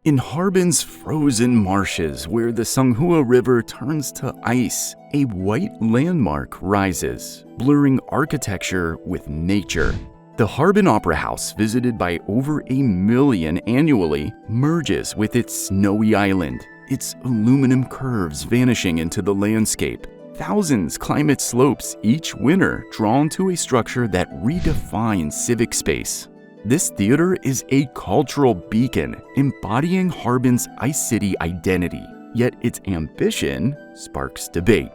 In Harbin's frozen marshes, where the Songhua River turns to ice, a white landmark rises, blurring architecture with nature. The Harbin Opera House, visited by over 1 million annually, merges with its snowy island, its aluminum curves vanishing into the landscape. Thousands climb its slopes each winter, drawn to a structure that redefines civic space. This theater is a cultural beacon embodying Harbin's Ice City identity, yet its ambition sparks debate.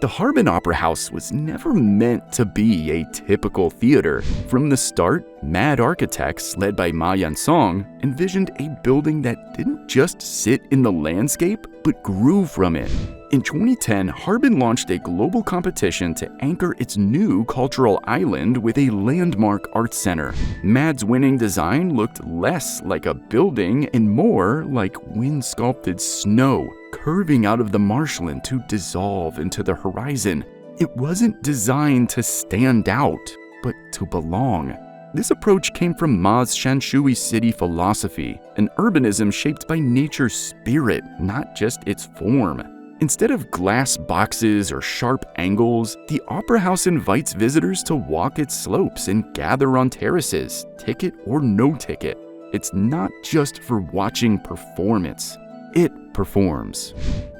The Harbin Opera House was never meant to be a typical theater. From the start, mad architects led by Ma Yansong envisioned a building that didn't just sit in the landscape, but grew from it. In 2010, Harbin launched a global competition to anchor its new cultural island with a landmark art center. Mad's winning design looked less like a building and more like wind-sculpted snow, curving out of the marshland to dissolve into the horizon. It wasn't designed to stand out, but to belong. This approach came from Ma's Shanshui city philosophy, an urbanism shaped by nature's spirit, not just its form. Instead of glass boxes or sharp angles, the Opera House invites visitors to walk its slopes and gather on terraces, ticket or no ticket. It's not just for watching performance, it performs.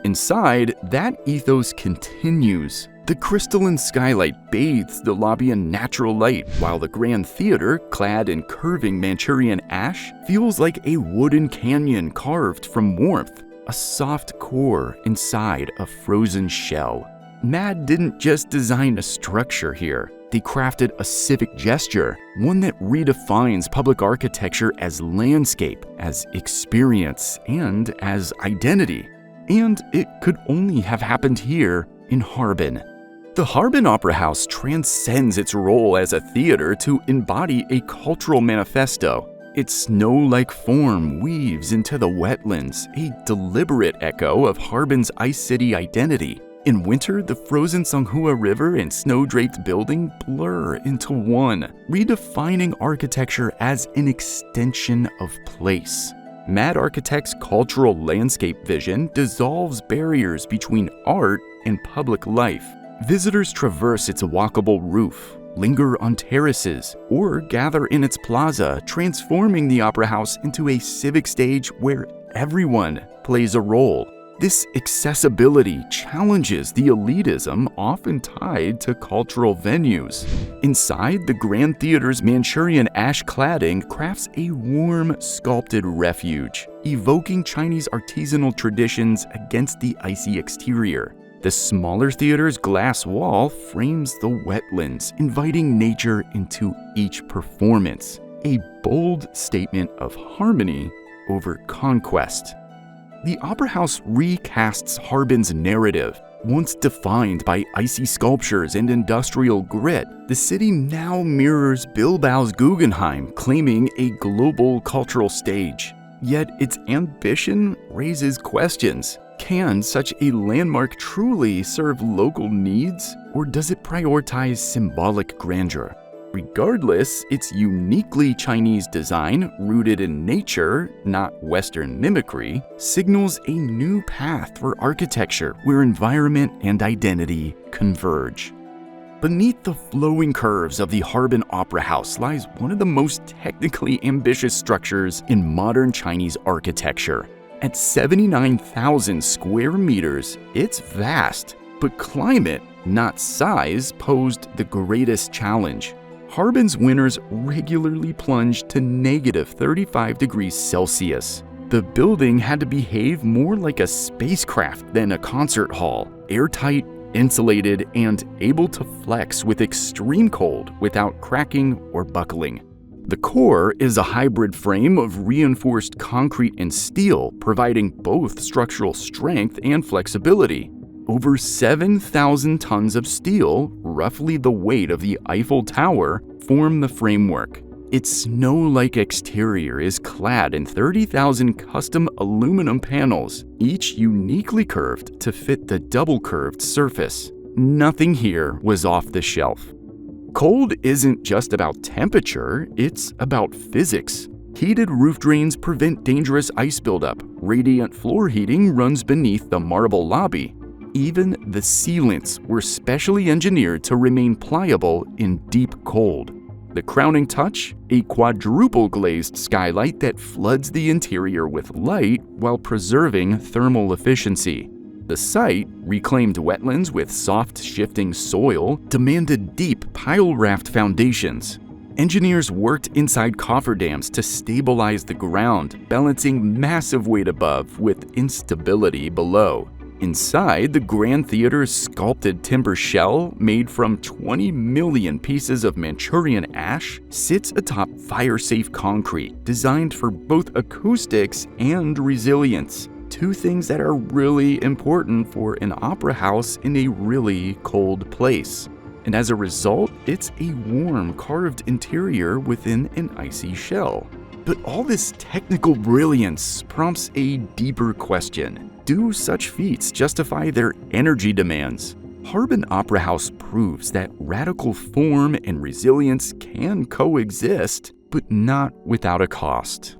Inside, that ethos continues. The crystalline skylight bathes the lobby in natural light, while the grand theater, clad in curving Manchurian ash, feels like a wooden canyon carved from warmth. A soft core inside a frozen shell. Mad didn't just design a structure here. They crafted a civic gesture, one that redefines public architecture as landscape, as experience, and as identity. And it could only have happened here in Harbin. The Harbin Opera House transcends its role as a theater to embody a cultural manifesto. Its snow-like form weaves into the wetlands, a deliberate echo of Harbin's Ice City identity. In winter, the frozen Songhua River and snow-draped building blur into one, redefining architecture as an extension of place. Mad Architect's cultural landscape vision dissolves barriers between art and public life. Visitors traverse its walkable roof, linger on terraces, or gather in its plaza, transforming the Opera House into a civic stage where everyone plays a role. This accessibility challenges the elitism often tied to cultural venues. Inside, the Grand Theater's Manchurian ash cladding crafts a warm, sculpted refuge, evoking Chinese artisanal traditions against the icy exterior. The smaller theater's glass wall frames the wetlands, inviting nature into each performance, a bold statement of harmony over conquest. The Opera House recasts Harbin's narrative. Once defined by icy sculptures and industrial grit, the city now mirrors Bilbao's Guggenheim, claiming a global cultural stage. Yet its ambition raises questions. Can such a landmark truly serve local needs, or does it prioritize symbolic grandeur? Regardless, its uniquely Chinese design, rooted in nature, not Western mimicry, signals a new path for architecture where environment and identity converge. Beneath the flowing curves of the Harbin Opera House lies one of the most technically ambitious structures in modern Chinese architecture. At 79,000 square meters, it's vast, but climate, not size, posed the greatest challenge. Harbin's winters regularly plunged to -35 degrees Celsius. The building had to behave more like a spacecraft than a concert hall, airtight, insulated, and able to flex with extreme cold without cracking or buckling. The core is a hybrid frame of reinforced concrete and steel, providing both structural strength and flexibility. Over 7,000 tons of steel, roughly the weight of the Eiffel Tower, form the framework. Its snow-like exterior is clad in 30,000 custom aluminum panels, each uniquely curved to fit the double-curved surface. Nothing here was off the shelf. Cold isn't just about temperature, it's about physics. Heated roof drains prevent dangerous ice buildup. Radiant floor heating runs beneath the marble lobby. Even the sealants were specially engineered to remain pliable in deep cold. The crowning touch? A quadruple glazed skylight that floods the interior with light while preserving thermal efficiency. The site, reclaimed wetlands with soft shifting soil, demanded deep pile-raft foundations. Engineers worked inside cofferdams to stabilize the ground, balancing massive weight above with instability below. Inside, the Grand Theater's sculpted timber shell, made from 20 million pieces of Manchurian ash, sits atop fire-safe concrete, designed for both acoustics and resilience. Two things that are really important for an opera house in a really cold place. And as a result, it's a warm, carved interior within an icy shell. But all this technical brilliance prompts a deeper question. Do such feats justify their energy demands? Harbin Opera House proves that radical form and resilience can coexist, but not without a cost.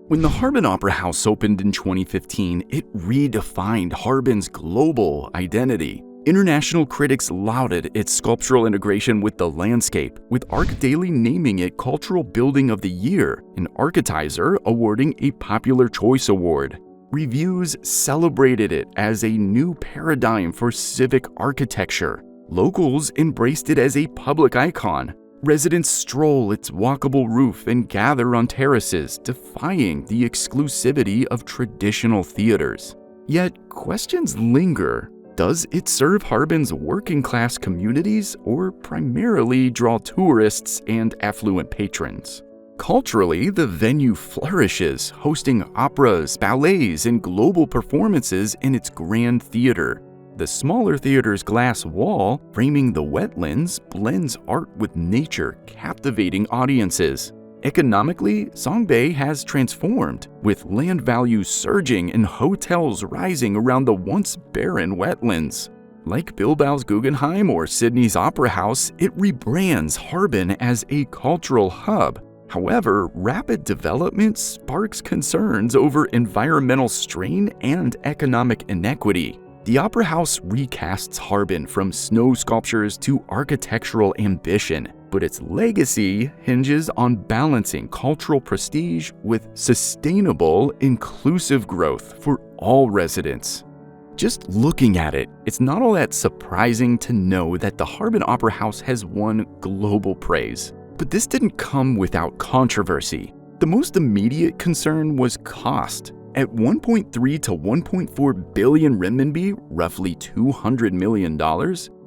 When the Harbin Opera House opened in 2015, it redefined Harbin's global identity. International critics lauded its sculptural integration with the landscape, with ArcDaily naming it Cultural Building of the Year, and Architizer awarding a Popular Choice Award. Reviews celebrated it as a new paradigm for civic architecture. Locals embraced it as a public icon. Residents stroll its walkable roof and gather on terraces, defying the exclusivity of traditional theaters. Yet, questions linger. Does it serve Harbin's working-class communities or primarily draw tourists and affluent patrons? Culturally, the venue flourishes, hosting operas, ballets, and global performances in its grand theater. The smaller theater's glass wall, framing the wetlands, blends art with nature, captivating audiences. Economically, Songbei has transformed, with land values surging and hotels rising around the once barren wetlands. Like Bilbao's Guggenheim or Sydney's Opera House, it rebrands Harbin as a cultural hub. However, rapid development sparks concerns over environmental strain and economic inequity. The Opera House recasts Harbin from snow sculptures to architectural ambition, but its legacy hinges on balancing cultural prestige with sustainable, inclusive growth for all residents. Just looking at it, it's not all that surprising to know that the Harbin Opera House has won global praise. But this didn't come without controversy. The most immediate concern was cost. At 1.3 to 1.4 billion renminbi, roughly $200 million,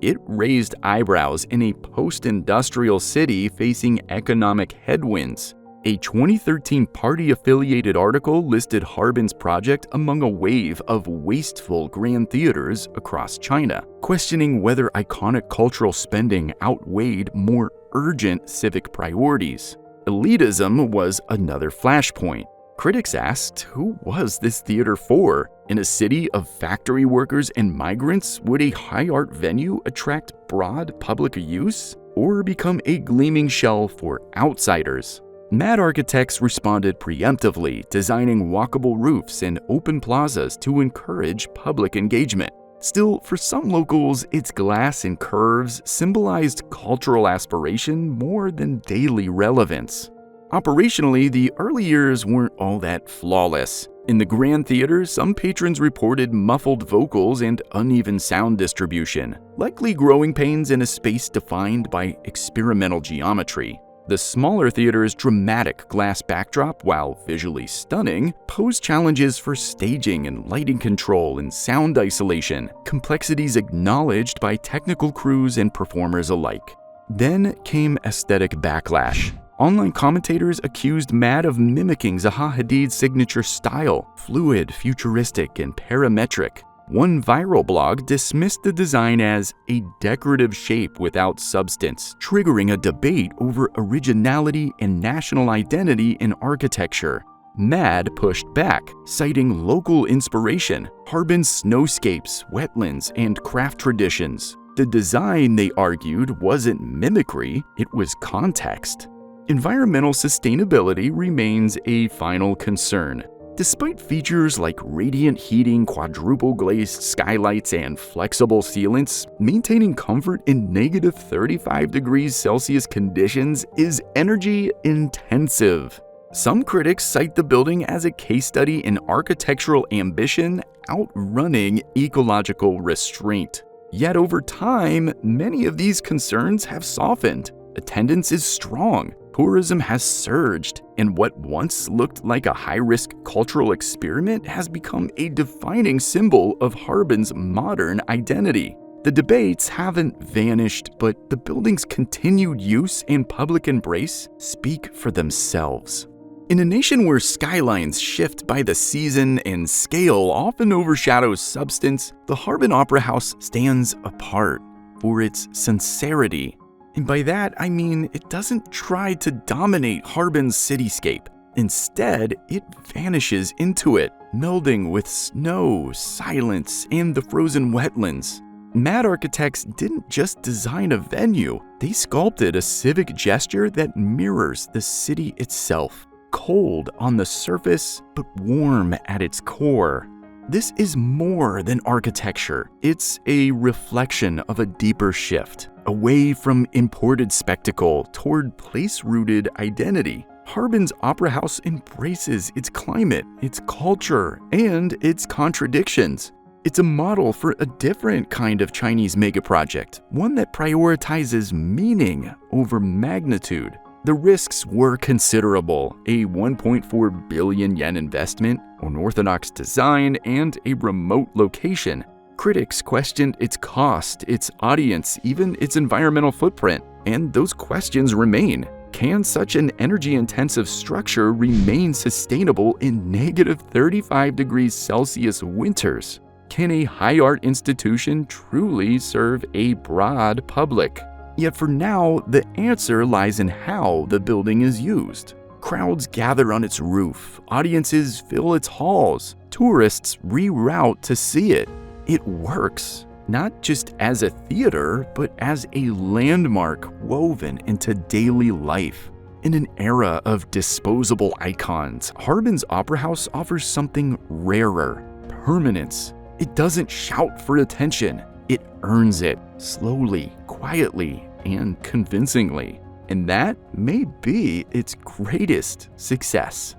it raised eyebrows in a post-industrial city facing economic headwinds. A 2013 party-affiliated article listed Harbin's project among a wave of wasteful grand theaters across China, questioning whether iconic cultural spending outweighed more urgent civic priorities. Elitism was another flashpoint. Critics asked, who was this theater for? In a city of factory workers and migrants, would a high art venue attract broad public use or become a gleaming shell for outsiders? Mad architects responded preemptively, designing walkable roofs and open plazas to encourage public engagement. Still, for some locals, its glass and curves symbolized cultural aspiration more than daily relevance. Operationally, the early years weren't all that flawless. In the Grand Theater, some patrons reported muffled vocals and uneven sound distribution, likely growing pains in a space defined by experimental geometry. The smaller theater's dramatic glass backdrop, while visually stunning, posed challenges for staging and lighting control and sound isolation, complexities acknowledged by technical crews and performers alike. Then came aesthetic backlash. Online commentators accused Mad of mimicking Zaha Hadid's signature style, fluid, futuristic, and parametric. One viral blog dismissed the design as a decorative shape without substance, triggering a debate over originality and national identity in architecture. Mad pushed back, citing local inspiration, Harbin's snowscapes, wetlands, and craft traditions. The design, they argued, wasn't mimicry, it was context. Environmental sustainability remains a final concern. Despite features like radiant heating, quadruple glazed skylights, and flexible sealants, maintaining comfort in negative 35 degrees Celsius conditions is energy intensive. Some critics cite the building as a case study in architectural ambition outrunning ecological restraint. Yet over time, many of these concerns have softened. Attendance is strong, tourism has surged, and what once looked like a high-risk cultural experiment has become a defining symbol of Harbin's modern identity. The debates haven't vanished, but the building's continued use and public embrace speak for themselves. In a nation where skylines shift by the season and scale often overshadows substance, the Harbin Opera House stands apart for its sincerity. And by that, I mean it doesn't try to dominate Harbin's cityscape. Instead, it vanishes into it, melding with snow, silence, and the frozen wetlands. Mad architects didn't just design a venue, they sculpted a civic gesture that mirrors the city itself. Cold on the surface, but warm at its core. This is more than architecture. It's a reflection of a deeper shift, away from imported spectacle toward place-rooted identity. Harbin's Opera House embraces its climate, its culture, and its contradictions. It's a model for a different kind of Chinese megaproject, one that prioritizes meaning over magnitude. The risks were considerable: a 1.4 billion yen investment, unorthodox design, and a remote location. Critics questioned its cost, its audience, even its environmental footprint, and those questions remain. Can such an energy-intensive structure remain sustainable in negative 35 degrees Celsius winters? Can a high art institution truly serve a broad public? Yet for now, the answer lies in how the building is used. Crowds gather on its roof, audiences fill its halls, tourists reroute to see it. It works, not just as a theater, but as a landmark woven into daily life. In an era of disposable icons, Harbin's Opera House offers something rarer: permanence. It doesn't shout for attention. It earns it, slowly, quietly, and convincingly. And that may be its greatest success.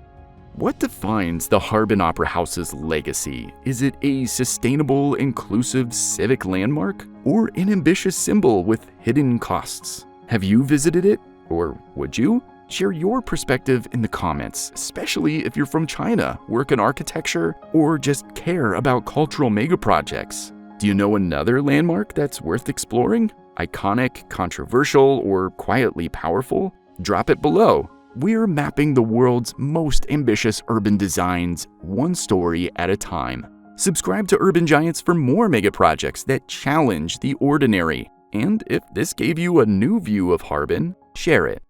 What defines the Harbin Opera House's legacy? Is it a sustainable, inclusive civic landmark, or an ambitious symbol with hidden costs? Have you visited it, or would you? Share your perspective in the comments, especially if you're from China, work in architecture, or just care about cultural megaprojects. Do you know another landmark that's worth exploring? Iconic, controversial, or quietly powerful? Drop it below. We're mapping the world's most ambitious urban designs, one story at a time. Subscribe to Urban Giants for more mega projects that challenge the ordinary. And if this gave you a new view of Harbin, share it.